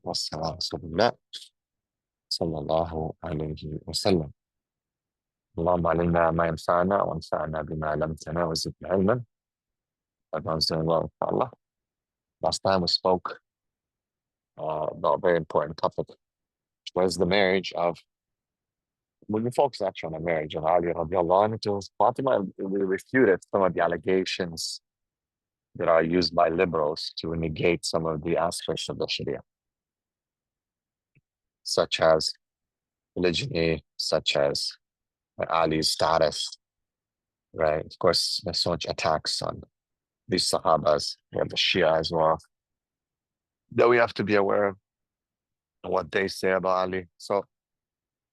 والسلام على رسول الله صلى الله عليه وسلم. اللهم علمنا ما ينفعنا وانفعنا بما علمتنا وزدنا علما. Advance in well, inshallah. Last time we spoke about a very important topic, which was the marriage of, when we focused actually on the marriage of Ali radiallahu anhu to Fatima. We refuted some of the allegations that are used by liberals to negate some of the aspects of the Sharia, such as polygyny, such as Ali's status, right? Of course, there's so much attacks on these Sahabas, we have the Shia as well, that we have to be aware of what they say about Ali. So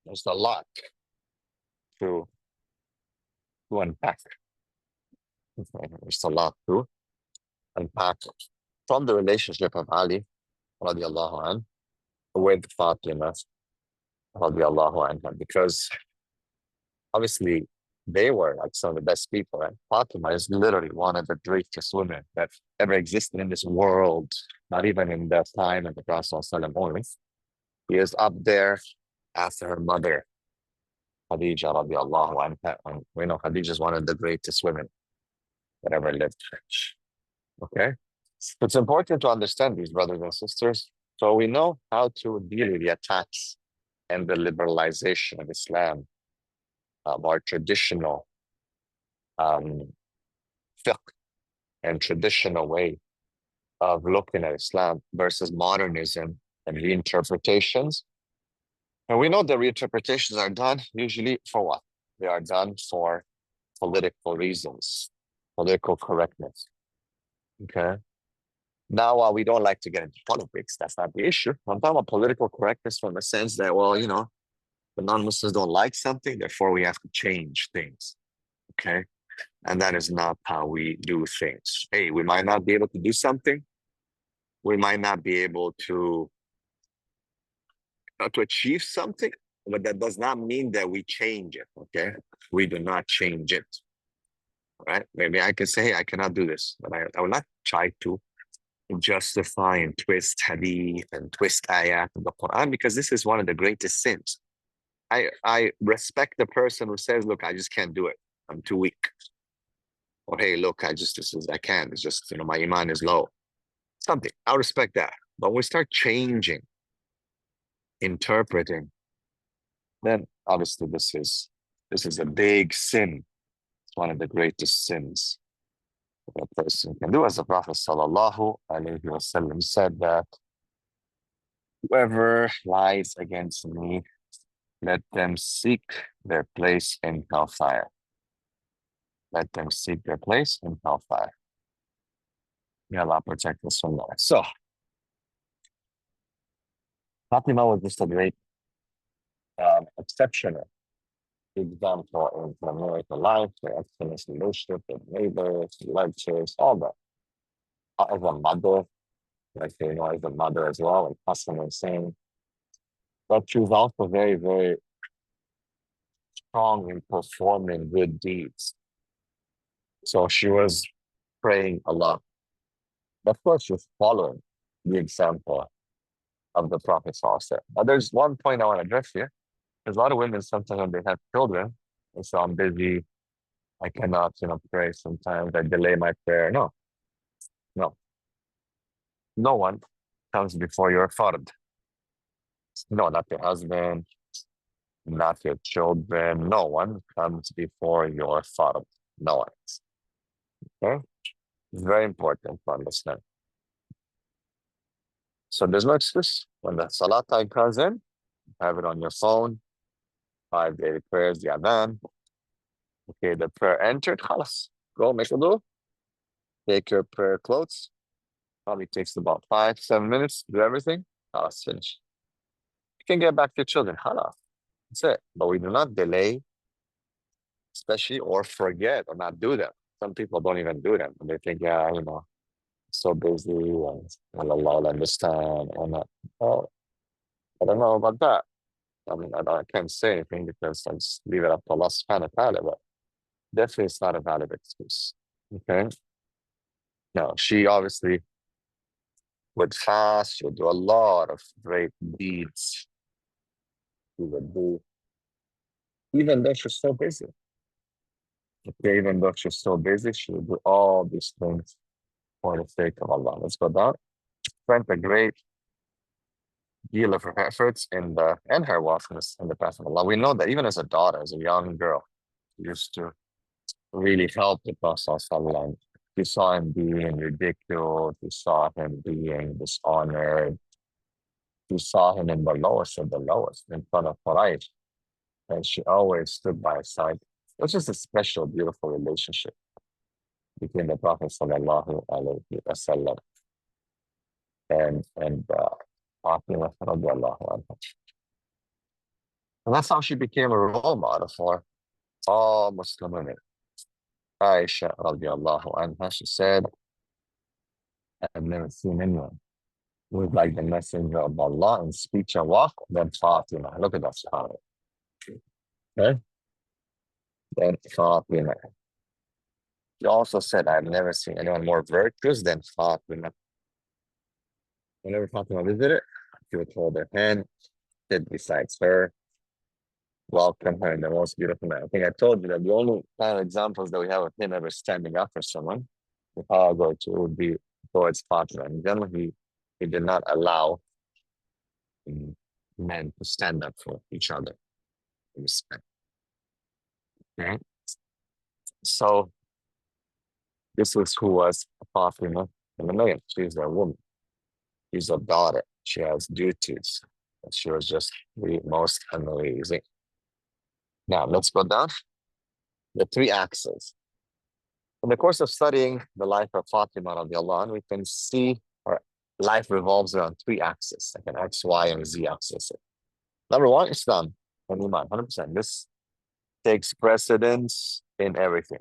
there's a lot to unpack. There's a lot to unpack from the relationship of Ali radiallahu anhu with Fatima radiallahu anha, because obviously they were like some of the best people, and Fatima is literally one of the greatest women that ever existed in this world, not even in the time of the Prophet ﷺ only. He is up there after her mother, Khadija radiallahu anha. And we know Khadija is one of the greatest women that ever lived. Okay? It's important to understand these, brothers and sisters, so we know how to deal with the attacks and the liberalization of Islam, our traditional fiqh and traditional way of looking at Islam versus modernism and reinterpretations. And we know the reinterpretations are done usually for what? They are done for political reasons, political correctness. Okay. Now, while we don't like to get into politics, that's not the issue. I'm talking about political correctness from the sense that, well, the non-Muslims don't like something, therefore we have to change things. Okay. And that is not how we do things. Hey, we might not be able to do something. We might not be able to achieve something, but that does not mean that we change it. Okay. We do not change it. Right? Maybe I can say, hey, I cannot do this, but I will not try to justify and twist hadith and twist ayat of the Quran, because this is one of the greatest sins. I respect the person who says, look, I just can't do it. I'm too weak. Or, hey, look, I can't. It's just, my iman is low. Something. I'll respect that. But when we start changing, interpreting, then obviously this is a big sin. It's one of the greatest sins that a person can do. As the Prophet sallallahu alaihi wasallam said, that whoever lies against me, let them seek their place in hellfire. Let them seek their place in hellfire. May Allah protect us from that. So, Fatima was just a great, exceptional example in American life, the excellent leadership, the neighbors, lectures, all that. As a mother, as a mother as well, like Hassan was saying. But she was also very, very strong in performing good deeds. So she was praying a lot. Of course, she was following the example of the Prophet. Now, there's one point I want to address here. There's a lot of women sometimes when they have children, and so I'm busy, I cannot, pray. Sometimes I delay my prayer. No. No one comes before your fard. No, not your husband, not your children. No one comes before your fard. No one. Okay? It's very important to understand. So there's no excuse. When the salat time comes in, have it on your phone, 5 daily prayers, the adhan. Okay, the prayer entered, khalas. Go make wudu. Take your prayer clothes. Probably takes about 5-7 minutes. Do everything. Khalas, finish. You can get back to your children. Khalas. That's it. But we do not delay, especially, or forget, or not do them. Some people don't even do them. And they think, yeah, so busy, and Allah will understand or not. Well, I don't know about that. I mean, I can't say anything because I just leave it up to Allah subhanahu wa ta'ala, but definitely it's not a valid excuse. Okay? No, she obviously would fast. She would do a lot of great deeds. She would do, even though she's so busy. Okay, even though she's so busy, she would do all these things for the sake of Allah. Let's go down. Spent a great deal of her efforts in the and her wealthness in the path of Allah. We know that even as a daughter, as a young girl, she used to really help the Prophet ﷺ. She saw him being ridiculed. She saw him being dishonored. She saw him in the lowest of the lowest in front of Quraysh. And she always stood by his side. It was just a special, beautiful relationship between the Prophet ﷺ and Fatima radiallahu anha. And that's how she became a role model for all Muslim women. Aisha radiallahu anha, she said, I've never seen anyone who is like the messenger of Allah in speech and walk than Fatima. Look at that, subhanAllah. Okay? Then Fatima. She also said, I've never seen anyone more virtuous than Fatima. Whenever Fatima visited, she would hold her hand, sit beside her, welcome her in the most beautiful manner. I think I told you that the only kind of examples that we have of him ever standing up for someone, if I go to, would be towards Fatima. In general, he did not allow men to stand up for each other in respect. Okay? So this was who was Fatima in the million. She's a woman. She's a daughter. She has duties. She was just the most amazing. Now, let's go down. The three axes. In the course of studying the life of Fatima radiallahu anha, we can see her life revolves around three axes, like an X, Y, and Z axis. Number one, Islam and Iman, 100%. This takes precedence in everything.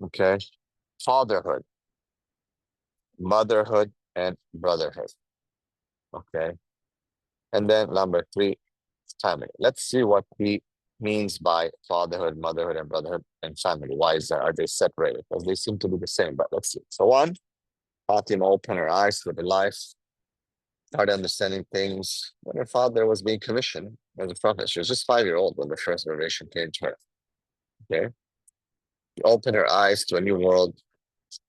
Okay? Fatherhood, motherhood, and brotherhood. Okay? And then number three, family. Let's see what he means by fatherhood, motherhood, and brotherhood, and family. Why is that? Are they separated? Because they seem to be the same, but let's see. So one, Fatima opened her eyes to the life, started understanding things when her father was being commissioned as a prophet. She was just 5-year-old when the first revelation came to her. Okay? She opened her eyes to a new world,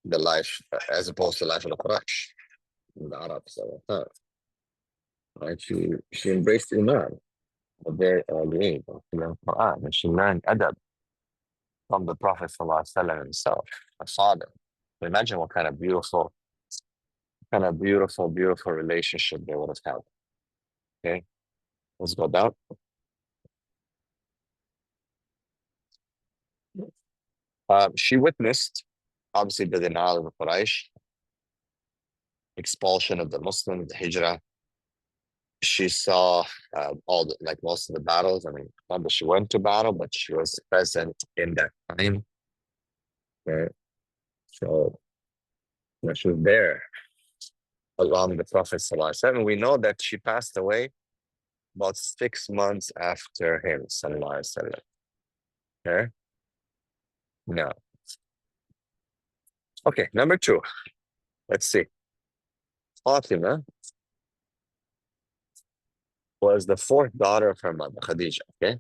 the life, as opposed to the life of the Quraysh, the Arabs. Right? She embraced Iman at a very early age. She learned Quran, and she learned adab from the Prophet ﷺ himself, her father. So imagine what kind of beautiful, beautiful relationship they would have had. Okay, let's go down. She witnessed, obviously, the denial of the Quraysh, expulsion of the Muslims, the Hijrah. She saw like most of the battles. I mean, not that she went to battle, but she was present in that time. Okay. So she was there along the Prophet ﷺ. We know that she passed away about 6 months after him, ﷺ. Okay. No. Okay, number two. Let's see. Fatima was the fourth daughter of her mother, Khadija. Okay.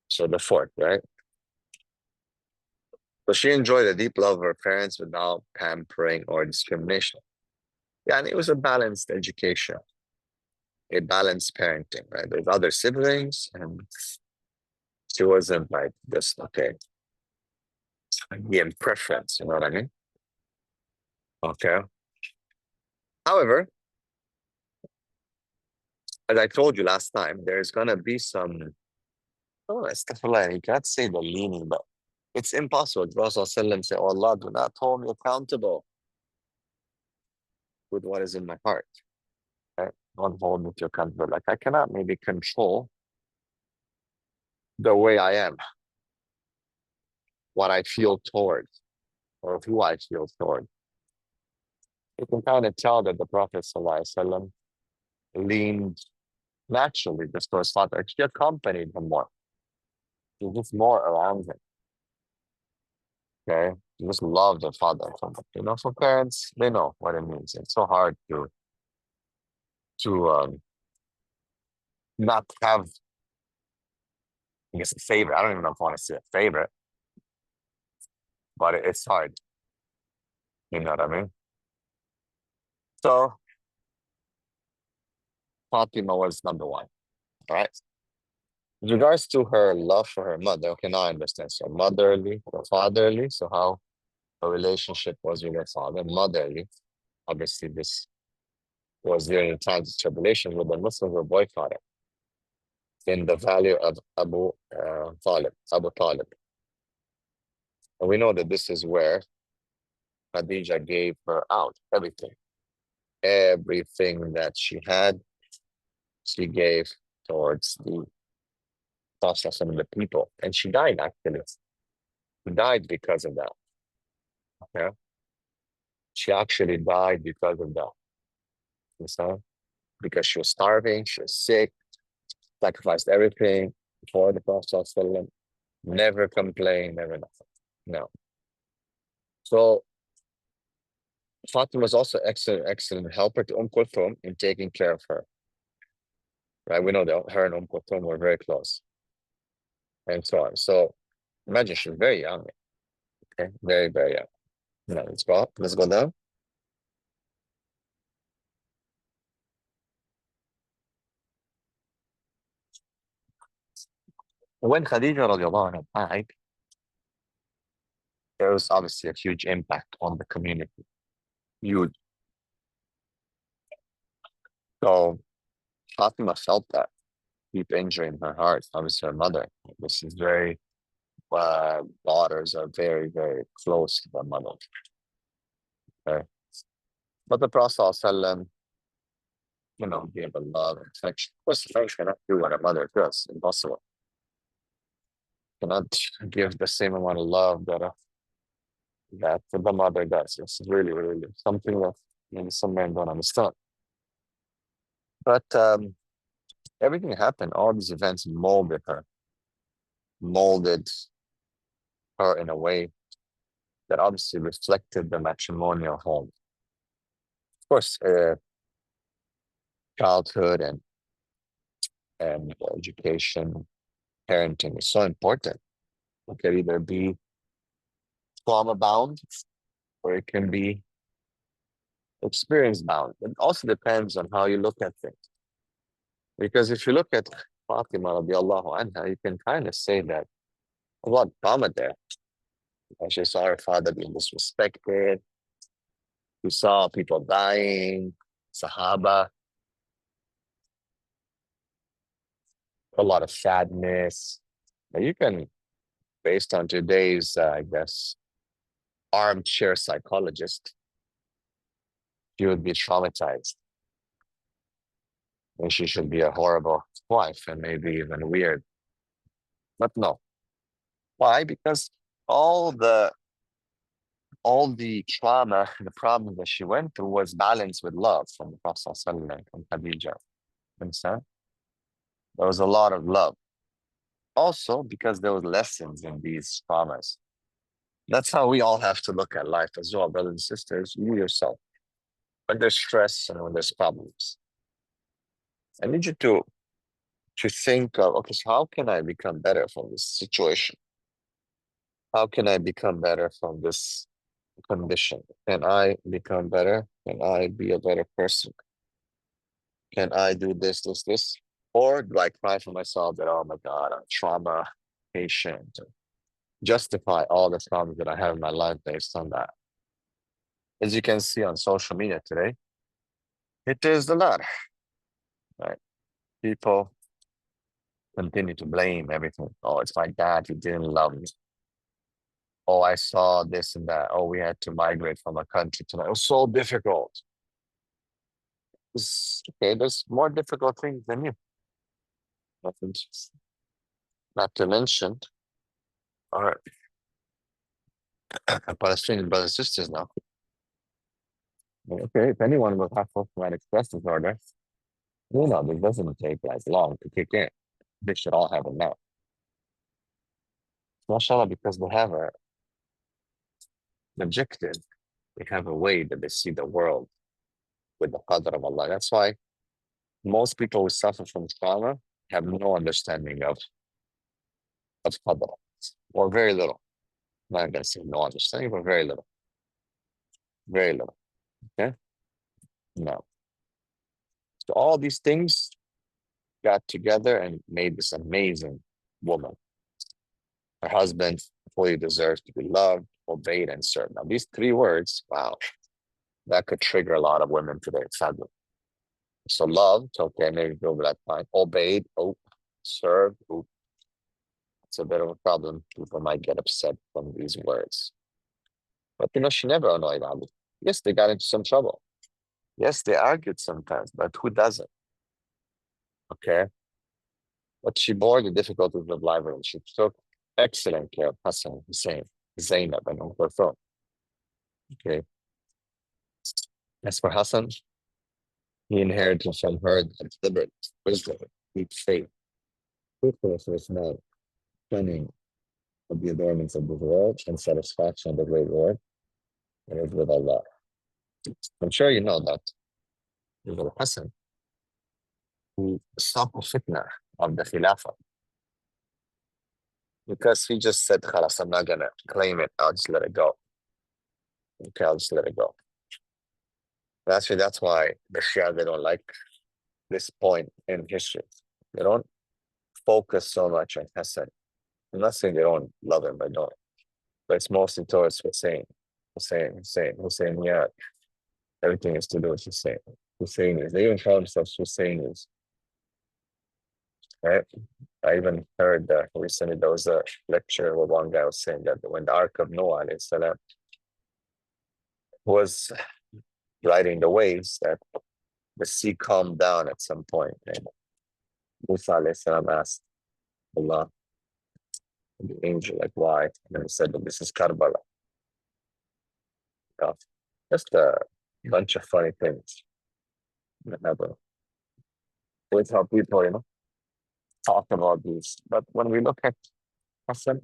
So the fourth, right? So she enjoyed the deep love of her parents without pampering or discrimination. Yeah, and it was a balanced education, a balanced parenting, right? There's other siblings, and she wasn't like this, okay, in preference, you know what I mean? Okay. However, as I told you last time, there's gonna be some, you can't say the leaning, but it's impossible. The Prophet ﷺ said, oh Allah, do not hold me accountable with what is in my heart. Right? Don't hold me to accountable. Like I cannot maybe control the way I am, what I feel toward, or who I feel toward. You can kind of tell that the Prophet ﷺ leaned naturally just towards Father. She accompanied him more. She was just more around him. Okay? She just loved her father so much. You know, so parents, they know what it means. It's so hard to not have, I guess, a favorite. I don't even know if I want to say a favorite, but it's hard. You know what I mean? So Fatima was number one. All right. With regards to her love for her mother, okay, now I understand. So motherly or fatherly. So how her relationship was with her father, motherly. Obviously, this was during the times of tribulation where the Muslims were boycotted in the valley of Abu Talib. And we know that this is where Khadija gave her out everything. Everything that she had, she gave towards the Prophet and the people. And she died actually. She died because of that. Yeah. She actually died because of that. You know? Because she was starving, she was sick, sacrificed everything for the Prophet. Never complained, never nothing. No. So Fatima was also excellent helper to Kulthum in taking care of her. Right? We know that her and Kulthum were very close, and so on. So imagine she's very young. Okay, very, very young. No, let's go up. Let's go down. When Khadija radiallahu anha died, there was obviously a huge impact on the community. Huge. So Fatima felt that deep injury in her heart. Obviously, her mother. This is very daughters are very, very close to their mother. Okay? But the Prophet ﷺ, you know, gave a love and affection. Of course, the cannot do what a mother does. Impossible. Cannot give the same amount of love that the mother does. It's really, really something that some men don't understand. But everything happened. All these events molded her in a way that obviously reflected the matrimonial home. Of course, childhood and education, parenting is so important. It can either be trauma bound or it can be experience bound. It also depends on how you look at things. Because if you look at Fatima radiallahu anha, you can kind of say that a lot of trauma there. And she saw her father being disrespected. She saw people dying, Sahaba, a lot of sadness. Now you can, based on today's, I guess, armchair psychologist, she would be traumatized. And she should be a horrible wife and maybe even weird. But no. Why? Because all the all the trauma, the problems that she went through was balanced with love from the Prophet ﷺ, from Khadija. Understand? There was a lot of love. Also, because there was lessons in these traumas. That's how we all have to look at life as well, brothers and sisters. You yourself, when there's stress and when there's problems, I need you to think of, okay, so how can I become better from this situation? How can I become better from this condition? Can I become better? Can I be a better person? Can I do this? Or do I cry for myself that, oh my God, I'm trauma patient? Justify all the traumas that I have in my life based on that. As you can see on social media today, it is the latter, right? People continue to blame everything. Oh, it's my dad, he didn't love me. Oh, I saw this and that. Oh, we had to migrate from a country to another. It was so difficult. Okay, there's more difficult things than you. Nothing, not to mention, all right, Palestinian brothers and sisters now. Okay, if anyone will have post-traumatic stress disorder, you know, this doesn't take like long to kick in. They should all have it now. MashaAllah, because they have subjective. They have a way that they see the world with the qadr of Allah. That's why most people who suffer from trauma have no understanding of qadr, or very little. I'm not going to say no understanding, but very little. Very little. Okay? No. So all these things got together and made this amazing woman. Her husband fully deserves to be loved, obeyed, and served. Now, these three words, wow, that could trigger a lot of women today, sadly. So loved, okay, maybe go that fine. Obeyed, oh, served, oh. It's a bit of a problem. People might get upset from these words. But she never annoyed Ali. Yes, they got into some trouble. Yes, they argued sometimes, but who doesn't? Okay. But she bore the difficulties of livelihood. She took excellent care of Hassan, Hussein, Zainab, and Kulthum. Okay. As for Hassan, he inherited from her the deliberate wisdom, deep faith, truthfulness of man, cunning of the adornments of the world, and satisfaction of the great Lord, and is with Allah. I'm sure you know that with Hassan, who stopped the fitna of the Khilafah, because he just said, Khalas, I'm not going to claim it, I'll just let it go. Okay, I'll just let it go. And actually, that's why the Shia, they don't like this point in history. They don't focus so much on Hassan. I'm not saying they don't love him, I don't. But it's mostly towards Hussein, yeah. Everything is to do with Hussein. Husseinis. They even call themselves Husseinis. Right? I even heard recently there was a lecture where one guy was saying that when the Ark of Noah salam, was riding the waves, that the sea calmed down at some point. And Musa salam asked Allah, the angel, like, why? And then he said that this is Karbala. Just a bunch of funny things that happen. With how people, talk about these. But when we look at Hassan,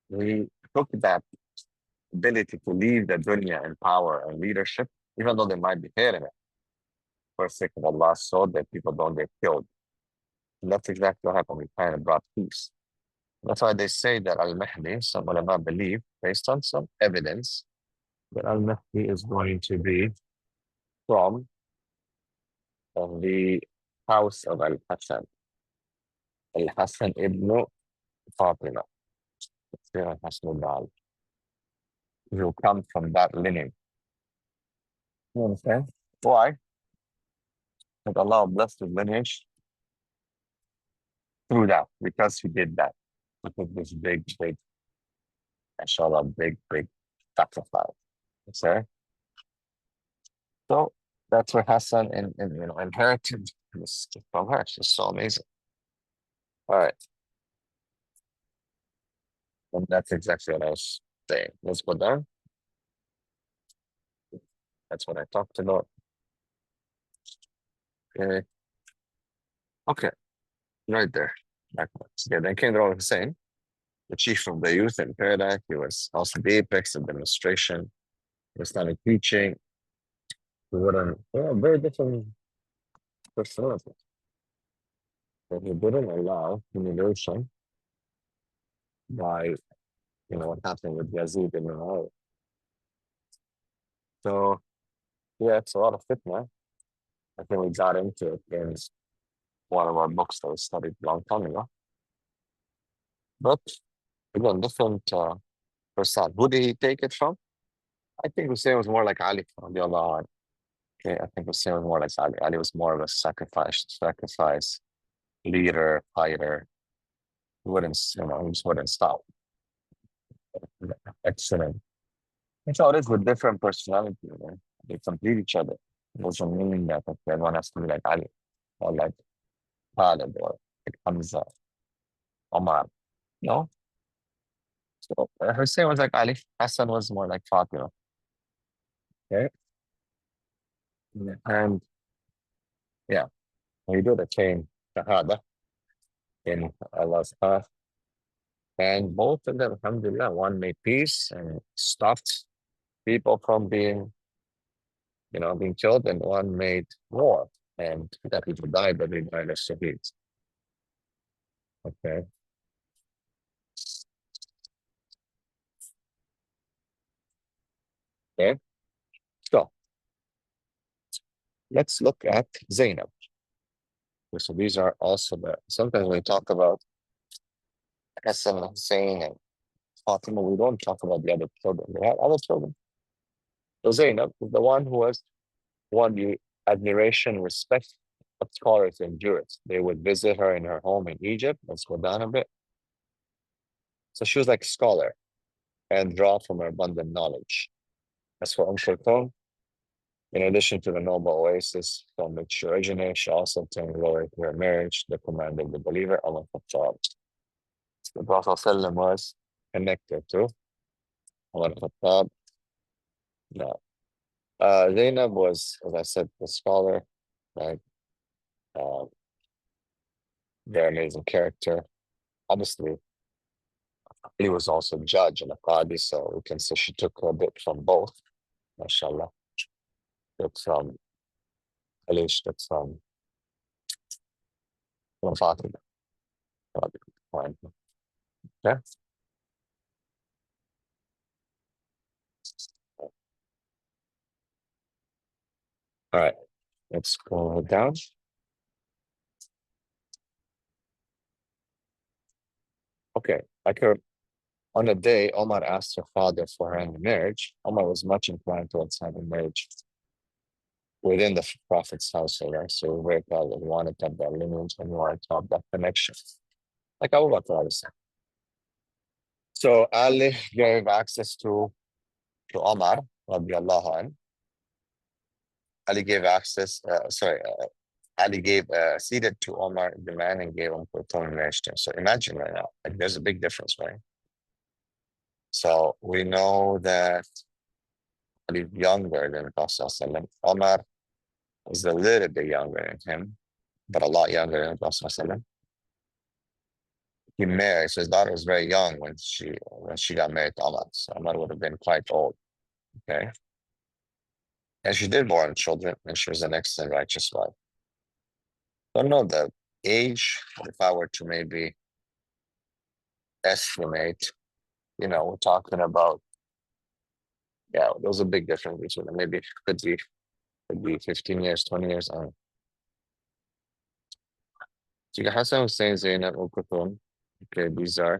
we took that ability to leave the dunya in power and leadership, even though they might be hating it, for the sake of Allah, so that people don't get killed. And that's exactly what happened. We kind of brought peace. That's why they say that Al-Mahdi, some ulama believe, based on some evidence, that Al-Mahdi is going to be from the house of Al-Hassan. Al-Hassan ibn Fatima. Al-Hassan ibn He will come from that lineage. You understand? Why? That Allah blessed his lineage through that, because he did that. He took this big, inshallah, big sacrifice. Okay? So that's where Hassan inherited this from her. It's just so amazing. All right. And that's exactly what I was saying. Let's go down. That's what I talked about. Okay. Okay. Right there. Backwards. Yeah, then came the Hussein, the chief of the youth in paradise. He was also the apex of demonstration. He started teaching. What a very different personality. But he didn't allow humiliation by what happened with Yazid and Muawiyah. So yeah, it's a lot of fitna. I think we got into it in one of our books that we studied a long time ago. But again, different person. Who did he take it from? I think Hussein was more like Ali. Okay, I think Hussein was more like Ali. Ali was more of a sacrifice leader, fighter. He wouldn't, he just wouldn't stop. Excellent. That's how it is with different personalities. They complete each other. It doesn't mean that everyone has to be like Ali or like Khalid or like Hamza, Omar. No? So Hussein was like Ali. Hassan was more like Fatima. Okay? And yeah, when you do the chain Shahada in Allah's path, And both of them, alhamdulillah, one made peace and stopped people from being killed, and one made war. And that people died, but they died as shaheeds. Okay. Okay. So let's look at Zainab. So these are also sometimes when we talk about Hassan and Hussein and Fatima, we don't talk about the other children. They had other children. So Zainab is the one who was won the admiration, respect of scholars and jurists. They would visit her in her home in Egypt. Let's go down a bit. So she was like a scholar and draw from her abundant knowledge. As for Kulthum, in addition to the noble oasis from which she originated, she also obtained glory through her marriage, the command of the believer, Allah Khattab. The Prophet ﷺ was connected to Allah Khattab. No. Zainab was, as I said, a scholar, right? Uh, very amazing character. Obviously, he was also a judge and a qadi, so we can say she took a bit from both, mashallah. Took from Ali, took from Fatima. Fine. Okay. All right. Let's go down. Okay. On a day, Omar asked her father for her hand in marriage. Omar was much inclined towards having marriage within the Prophet's household, right? So we're very proud that he wanted to have that lineage and he wanted to have that connection. Like Abu Bakr was saying. So Ali gave access to Omar, radiallahu anhu. Ali gave access, Ali gave ceded to Omar the man and gave him for marriage to him. So imagine right now, like there's a big difference, right? So we know that Ali is younger than the Prophet ﷺ. Omar is a little bit younger than him, but a lot younger than the Prophet ﷺ. He married, so his daughter was very young when she got married to Omar. So Omar would have been quite old. Okay. And she did born children, and she was an excellent righteous wife. Don't know the age. If I were to maybe estimate, we're talking about, yeah, there's a big difference between them. Maybe could be 15 years, 20 years. So you got Hassan Hussein, Zainab, Kulthum. Okay, these are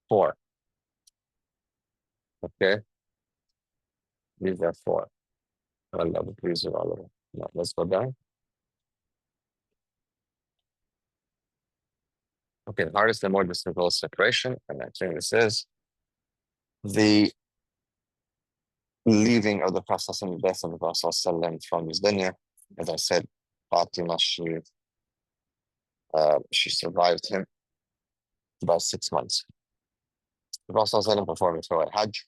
four. Okay, these are four. Allah be pleased with all of them. Now, let's go down. Okay, the hardest and more difficult separation, and I think this is the leaving of the Prophet and the death of the Prophet from his dunya. As I said, Fatima, she survived him about 6 months. The Prophet performed his at Hajj,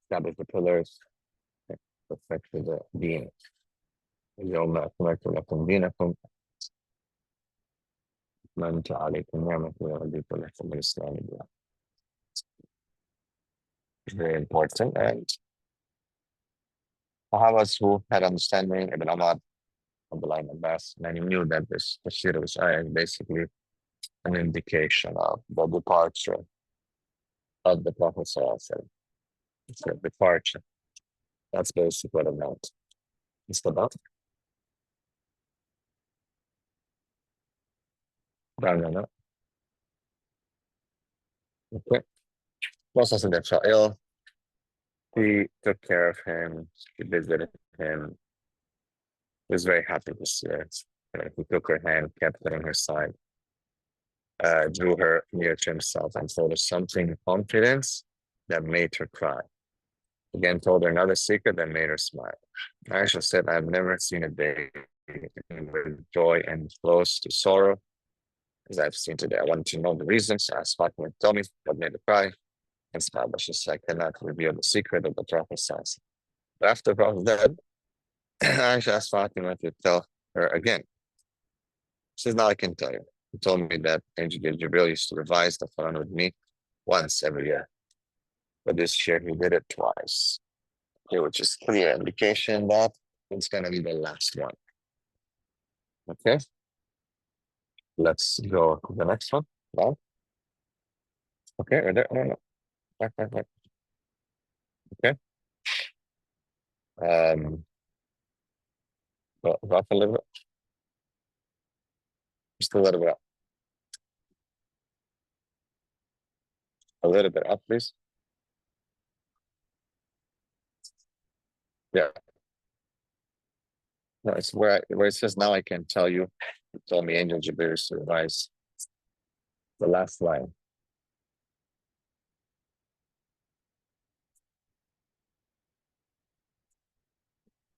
established the pillars, perfected the deen. اليوم أكملت لكم دينكم أتممت عليكم نعمتي ورضيت لكم الإسلام دينا. Very important. And Sahabas who had understanding, Ibn Umar, Abdullah ibn Abbas, many knew that this tafsir of this ayah is basically an indication of the departure of the Prophet ﷺ. It's a departure. That's basically what it meant. It's about. Okay. Prophet fell ill. He took care of him. He visited him. He was very happy to see her. He took her hand, kept her on her side, drew her near to himself, and told her something in confidence that made her cry. Again, told her another secret that made her smile. Aisha said, I've never seen a day with joy and close to sorrow as I've seen today. I wanted to know the reasons. I asked Fatima to tell me what made her cry and smile, but she said, I cannot reveal the secret of the Prophet. But after the Prophet died, Aisha asked Fatima to tell her again. She says, now I can tell you. He told me that Angel Gabriel used to revise the Quran with me once every year. But this year he did it twice. Okay, which is clear indication that it's gonna be the last one. Okay. Let's go to the next one. Now. Okay, right there. No. Back. Okay. Go up a little bit. Just a little bit up. A little bit up, please. Yeah. No, it's where it says now I can tell you. He told me Angel Jabir to revise the last line.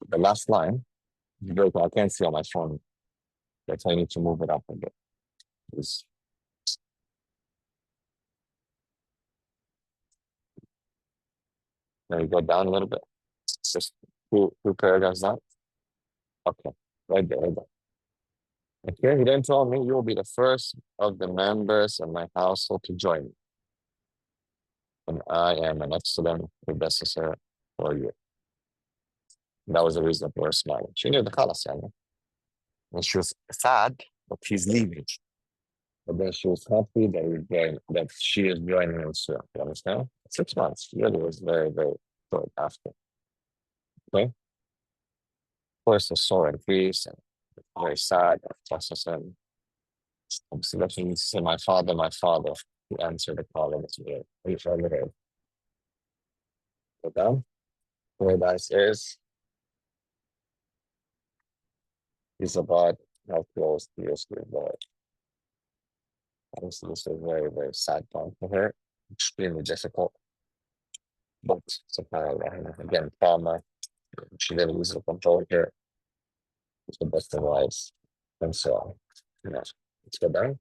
The last line. I can't see on my phone. That's why I need to move it up a bit. Please. Now you go down a little bit. Just two paragraphs down. Okay. Right there, right there. Okay, he then told me you will be the first of the members of my household to join me. And I am an excellent predecessor for you. That was the reason for her smiling. She knew the khalas, yani. And she was sad that he's leaving. But then she was happy that she is joining him soon. You understand? 6 months. Really was very, very short after. Okay. Of course, the sore increased and very sad. Obviously, that's when you say, my father, who answered the call of his will. Are you familiar? Go down. Paradise is about how close he is to God. Obviously, this is a very, very sad time for her. Extremely difficult. But again, trauma. She didn't lose the control here. It's the best of lives. And so on. You know, let's go down.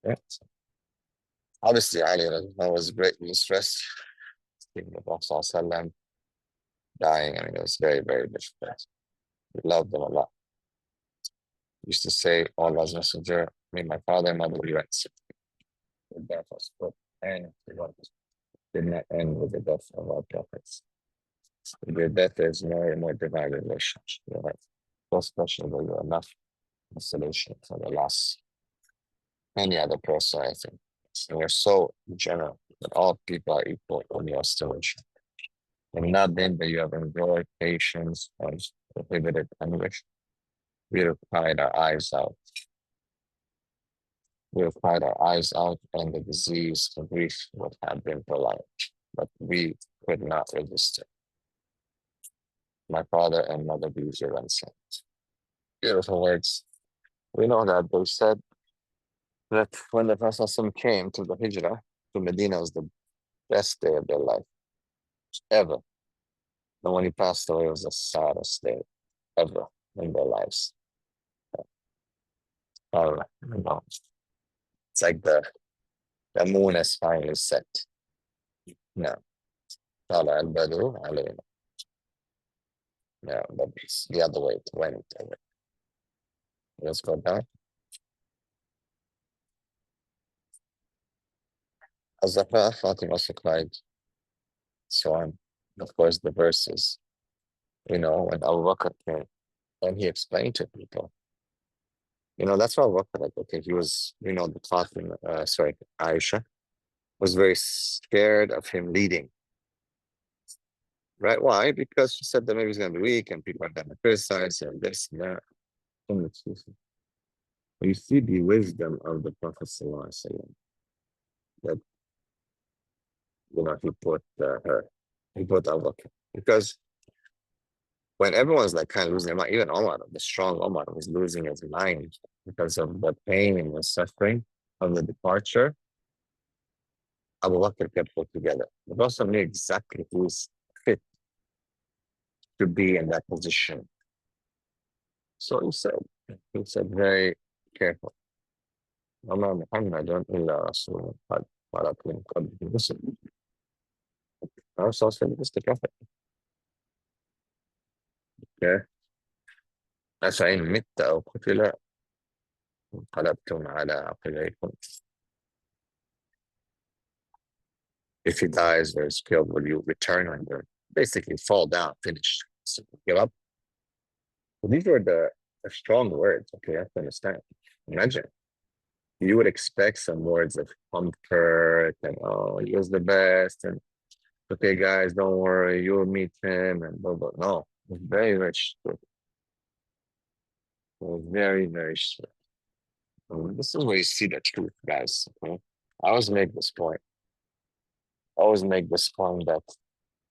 Yeah. Obviously, Ali was greatly stressed. Seeing the Prophet ﷺ dying. I mean, it was very, very difficult. We loved them a lot. Used to say, Allah's messenger, me, my father and mother, we went sick. The death was put, and did not end with the death of our prophets. Your death is more and more divine relationship. Right? So special that you're enough consolation for the loss. Any other person, I think. And you're so general that all people are equal when you're still in. And nothing that you have enjoyed patience and prohibited anguish. We have cried our eyes out. We have cried our eyes out, and the disease of grief would have been prolonged, but we could not resist it. My father and mother be your unsent. Beautiful words. We know that they said that when the Prophet came to the Hijrah to Medina, was the best day of their life ever. And when he passed away, it was the saddest day ever in their lives. No. It's like the moon has finally set. No. طلع البدر علينا. No, but it's the other way. It went away. Let's go down. Azafar, Fatima cried. So on. Of course, the verses, when Abu Bakr came and he explained to people, that's why Abu Bakr, like, okay, he was, the Fatima, Aisha was very scared of him leading. Right? Why? Because she said that maybe he's going to be weak and people are going to criticize and this and that. You see the wisdom of the Prophet ﷺ, that, he put Abu Bakr. Because when everyone's like kind of losing their mind, even Omar, the strong Omar, was losing his mind because of the pain and the suffering of the departure, Abu Bakr kept put together. The Prophet knew exactly who's fit to be in that position. So he said very careful. وما محمد إلا رسول قد خلت من قبله الرسل. Our source is the Prophet. Okay. فإن مت أو قتل انقلبتم على عقبيكم. If he dies or is killed, will you return on your basically fall down, finish, so give up? Well, these were the strong words. Okay, I have to understand. Imagine you would expect some words of comfort and oh, he was the best and okay, guys, don't worry, you'll meet him and blah blah. No, it was very very strict. It was very very strict. This is where you see the truth, guys. Okay? I always make this point. I always make this point that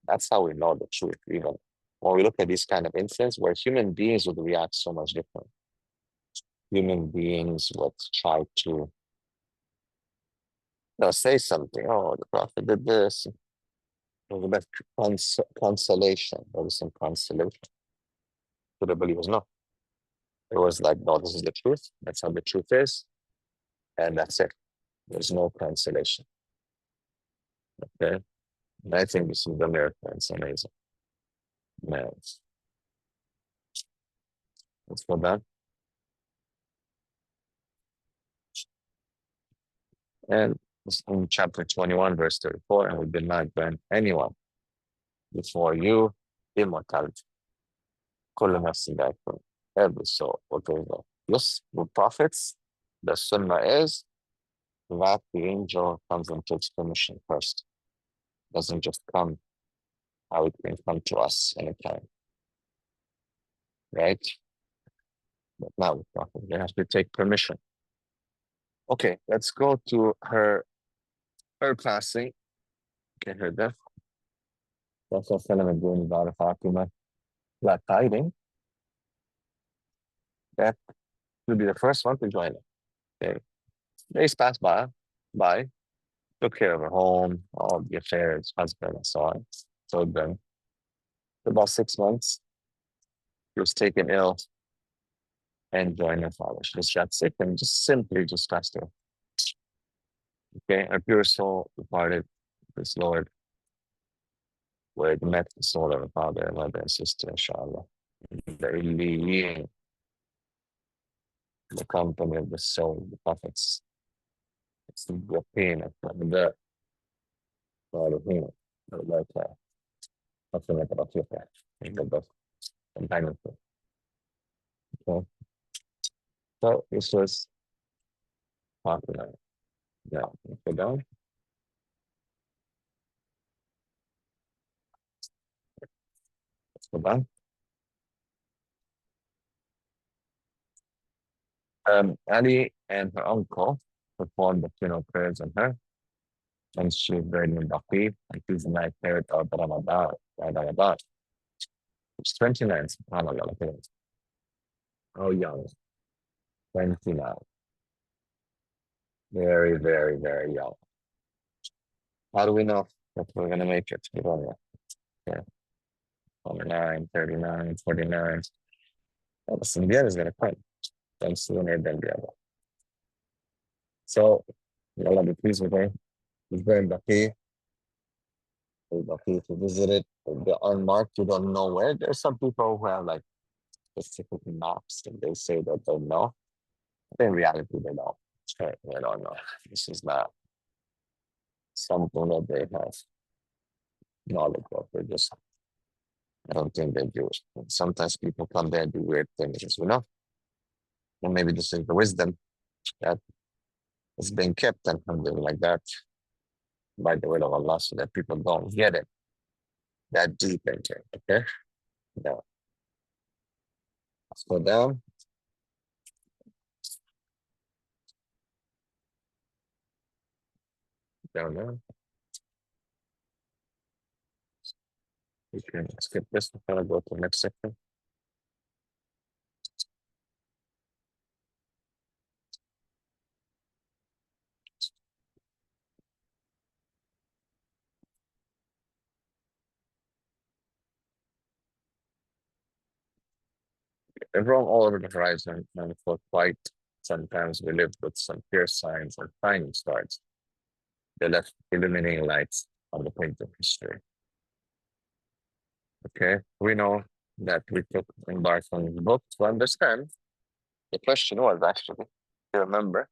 that's how we know the truth, even when we look at these kind of incidents where human beings would react so much different. Human beings would try to say something. Oh, the prophet did this. It was about consolation. There was some consolation to the believers. No, it was like, no, this is the truth. That's how the truth is. And that's it. There's no consolation. Okay. And I think this is the miracle. It's amazing. Man. Let's go back. And in chapter 21, verse 34, and we did not grant anyone before you immortality. Every soul will go. Yes, with prophets, the sunnah is that the angel comes and takes permission first. Doesn't just come how it can come to us anytime. Right? But not with prophets. They have to take permission. Okay, let's go to her passing. Okay, her death. Prophet doing about Fatima. Glad tiding. That will be the first one to join it. Okay. Days passed by, took care of her home, all the affairs, husband, and so on. So then, for about 6 months, she was taken ill and joined her father. She just got sick and just simply just passed away. Okay, her pure soul departed this Lord, where it met the soul of her father, mother, and sister, inshallah. The Illiyin, the company of the soul, the prophets. It's the pain of the Saliheen, like something like Rafiqa, in the book, companion. Okay. So this was popular. Yeah, go down, let's go down. Ali and her uncle performed the funeral prayers on her, and she was buried in Baqi, and she's the ninth period of Ramadan. It's 29, subhanAllah. Look at it. How young? 29. Very, very, very young. How do we know that we're going to make it? We don't know. Yeah. 29, 39, 49. Well, the Indian is going to come. Then sooner than the other. So, Allah be pleased with her. He's very lucky. Lucky to visit it. They're unmarked. You don't know where. There's some people who have like specific maps and they say that they know. But in reality, they don't. They don't know. This is not something that they have knowledge of. They just, I don't think they do it. And sometimes people come there and do weird things, as we know. And maybe this is the wisdom that is being kept and something like that by the will of Allah so that people don't get it that deep into it. Okay? Now, let's go down. Down there. We can skip this and go to the next section. Everyone all over the horizon, and for quite sometimes we live with some clear signs and shining stars. They left illuminating lights on the page of history. Okay, we know that we took embarked on the book to understand. The question was actually, you remember,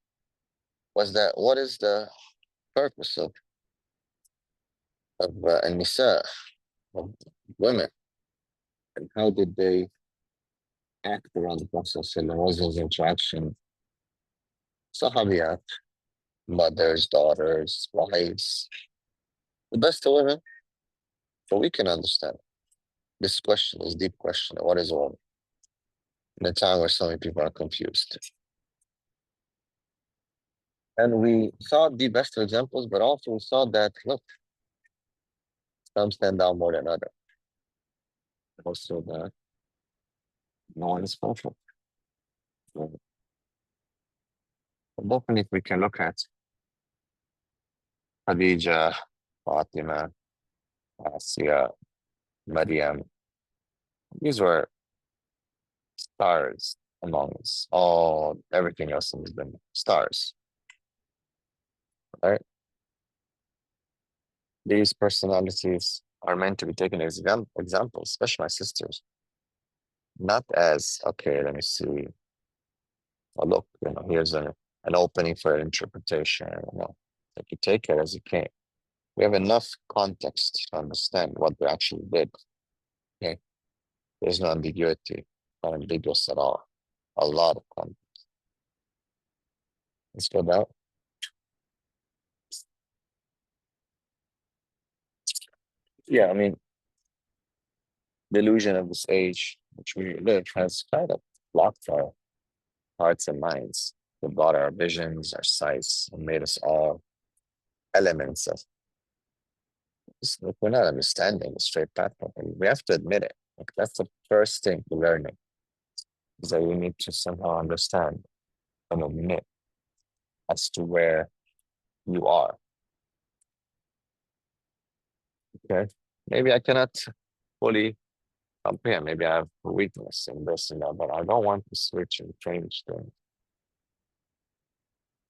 was that what is the purpose of النساء, of women, and how did they act around the process and was his interaction? Sahabiyat, mothers, daughters, wives, the best of women, so we can understand. This question is deep question. What is a woman? In a time where so many people are confused. And we saw the best examples, but also we saw that, look, some stand out more than others. Also that no one is perfect. So, definitely if we can look at Khadija, Fatima, Asiya, Maryam, these were stars amongst all everything else has been stars. Right? These personalities are meant to be taken as examples, especially my sisters. Not as, okay, let me see. Oh, look, here's an opening for interpretation. Like you take it as you can. We have enough context to understand what they actually did. Okay. There's no ambiguity, not ambiguous at all. A lot of context. Let's go down. Yeah, I mean, the illusion of this age which we live has kind of blocked our hearts and minds. It brought our visions, our sights, and made us all elements of this. Like, we're not understanding the straight path. And we have to admit it. Like, that's the first thing to learning, is that we need to somehow understand and admit as to where you are. Okay. Maybe I cannot fully comprehend. Maybe I have a weakness in this and that, but I don't want to switch and change things.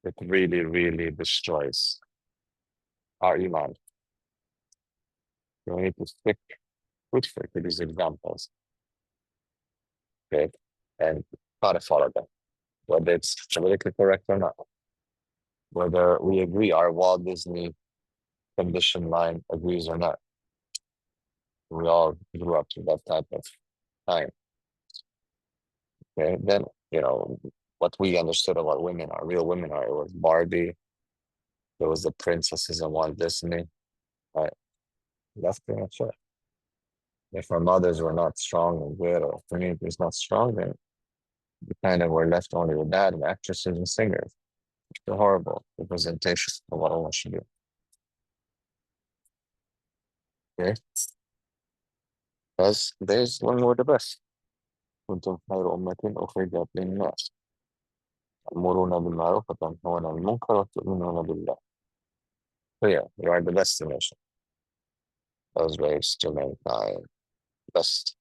It really, really destroys our iman. We need to stick truthfully to these examples. Okay. And try to follow them, whether it's politically correct or not. Whether we agree our Walt Disney condition line agrees or not. We all grew up to that type of time. Okay, then what we understood about women are real women are. It was Barbie, there was the princesses in Walt Disney. Right, that's pretty much it. If our mothers were not strong and good, or community is not strong, then we kind of were left only with that and actresses and singers. It's a horrible representation of what I should do. Okay, because there's when we're the best. كنتم خير أمة أخرجت للناس تأمرون بالمعروف وتنهون عن المنكر وتؤمنون بالله. So yeah, we are the best nation. Those raised to mankind. Best.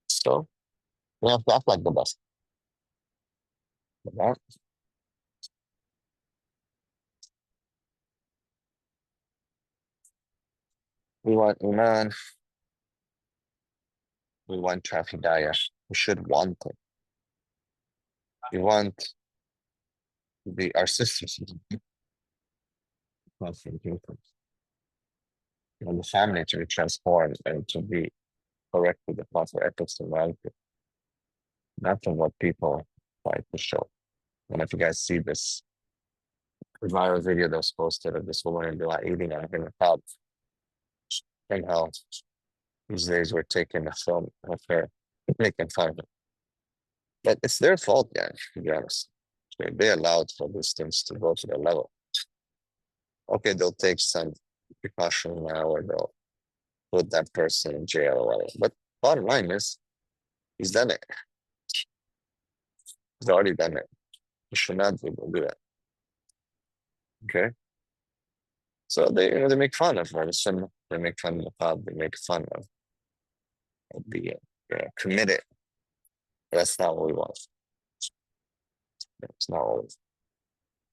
So we have to act like the best. Right? We want Iman. We want Trafidaya. We should want it. We want our sisters to be and the family to be transformed and to be correct with the proper ethics and values. Not from what people try to show. And if you guys see this viral video that was posted of this woman in July eating out in the pub, and how these days we're taking a film of her making fun of it. But it's their fault, yeah, to be honest. They allowed for these things to go to the level. Okay, they'll take some precaution now, or they'll put that person in jail or whatever. But bottom line is, he's done it. He's already done it. He should not be able to do that. Okay? So they make fun of her. They make fun of the pub. They make fun of the committed. That's not what we want. It's not what we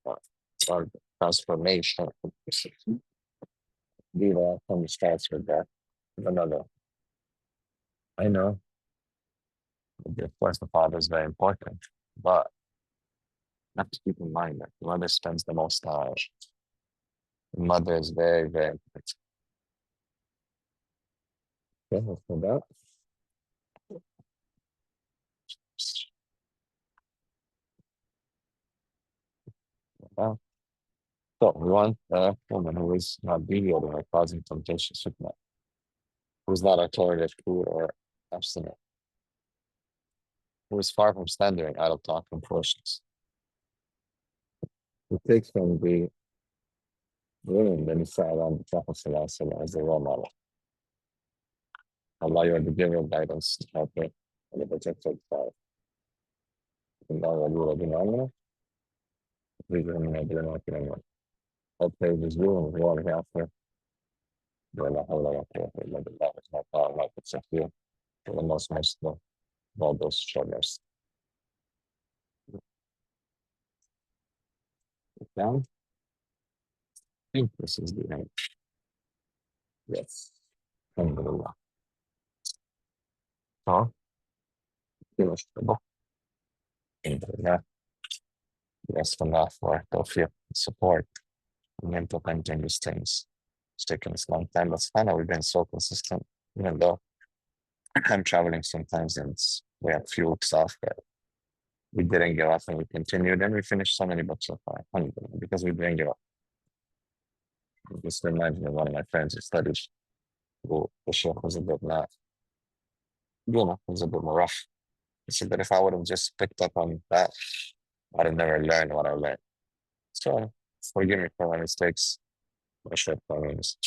want. It's our transformation. Diva comes starts with that. Another. I know. Of course, the father is very important, but you have to keep in mind that the mother spends the most time. The mother is very, very important. Okay, for that. So we want a woman who is not deviating or causing temptations with men, who is not authoritative, crude, or abstinent, who is far from slandering, idle talk, and foolishness. Who takes from the women the Nisa around the Prophet ﷺ as the role model. Allah, you are the giver of guidance, helper, and the protector of God. All praise is you and glory after. ولا حول ولا قوة إلا بالله ما قال الله تسكير for the most merciful of all those shoulders. Down. I think this is the end. Yes. Alhamdulillah. So, finish the book. Alhamdulillah. Yes, Allah for tawfiq, support, and then to continue these things. It's taken us a long time, but finally we've been so consistent, even though I'm traveling sometimes and we have a few weeks off, but we didn't give up and we continued and we finished so many books so far, because we didn't give up. Just reminds me of one of my friends who studied, who the Sheikh was a bit not, was a bit more rough. He said that if I would have just picked up on that, I'd have never learned what I learned. So forgive me for my mistakes, my shortcomings.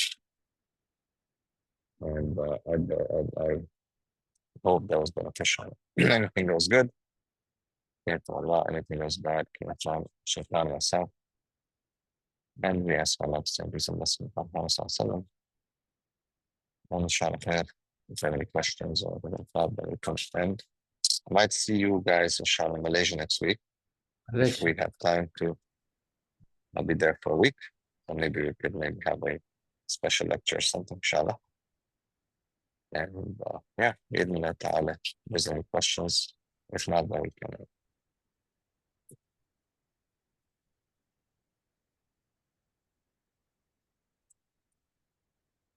And I hope that was beneficial. Anything that was good, came from Allah. Anything that was bad, came from Shaitan and myself. And we ask Allah to send peace and blessing upon Muhammad sallallahu alaihi wasallam. And inshallah, if you have any questions or thought that we can spend, I might see you guys inshallah in Malaysia next week. If we have time to, I'll be there for a week. So maybe we could have a special lecture or something, inshallah. And yeah, bi'idhnillah ta'ala, if there's any questions, if not, then we can.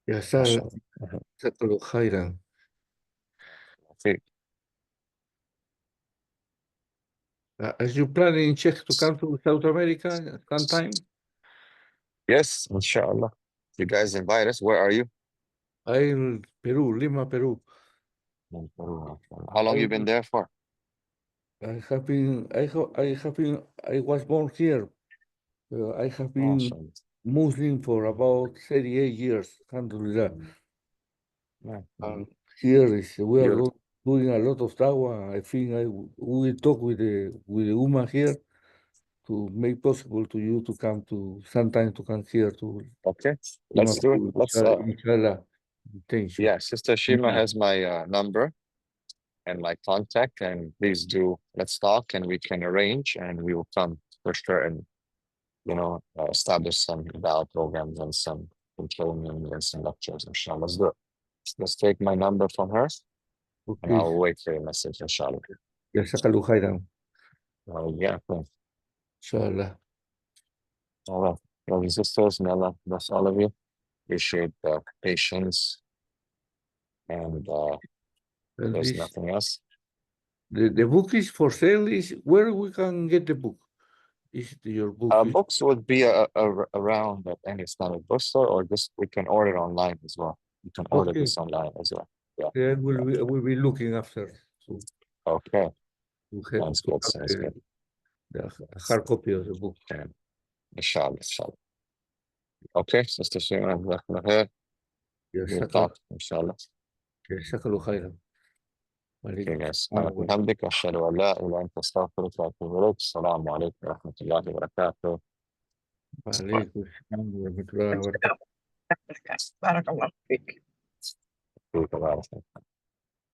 يا سارة جزاك خيرا. Are you planning Czech to come to South America sometime? Yes, inshallah. You guys invite us. Where are you? I'm in Peru, Lima, Peru. In Peru. How long you been there for? I was born here. I have been Muslim for about 38 years, alhamdulillah. And here we are doing a lot of dawah. I think we will talk with the Ummah here to make possible to you to come to sometime to come here to. Okay, let's do it. Let's inshallah. Yeah, Sister Shima has my number and my contact, and please do, let's talk and we can arrange and we will come for sure and establish some dawah programs and some training and some lectures, inshallah. Let's do it. Let's take my number from her. Okay. And I'll wait for your message, inshallah. Jazakallahu khairan. Yeah, thanks. Inshallah. All right. Brothers and sisters, may Allah bless all of you. Appreciate the patience. And there's nothing else. The book is for sale. Is where we can get the book? Is your book? Books would be around at any Islamic bookstore, or just we can order online as well. You can order this online as well. Yeah, we'll be looking after. So okay. Sounds good. Sounds good. The hard copy of the book. Okay. Inshallah. Inshallah. Okay, Sister Shima, we'll talk, inshallah. جزاكم خيرا. Okay, guys. بحمدك أشهد أن لا إله إلا أنت أستغفرك وأتوب إليك. السلام عليكم ورحمة الله وبركاته. وعليكم السلام ورحمة الله وبركاته. بارك الله فيك. بارك الله فيك.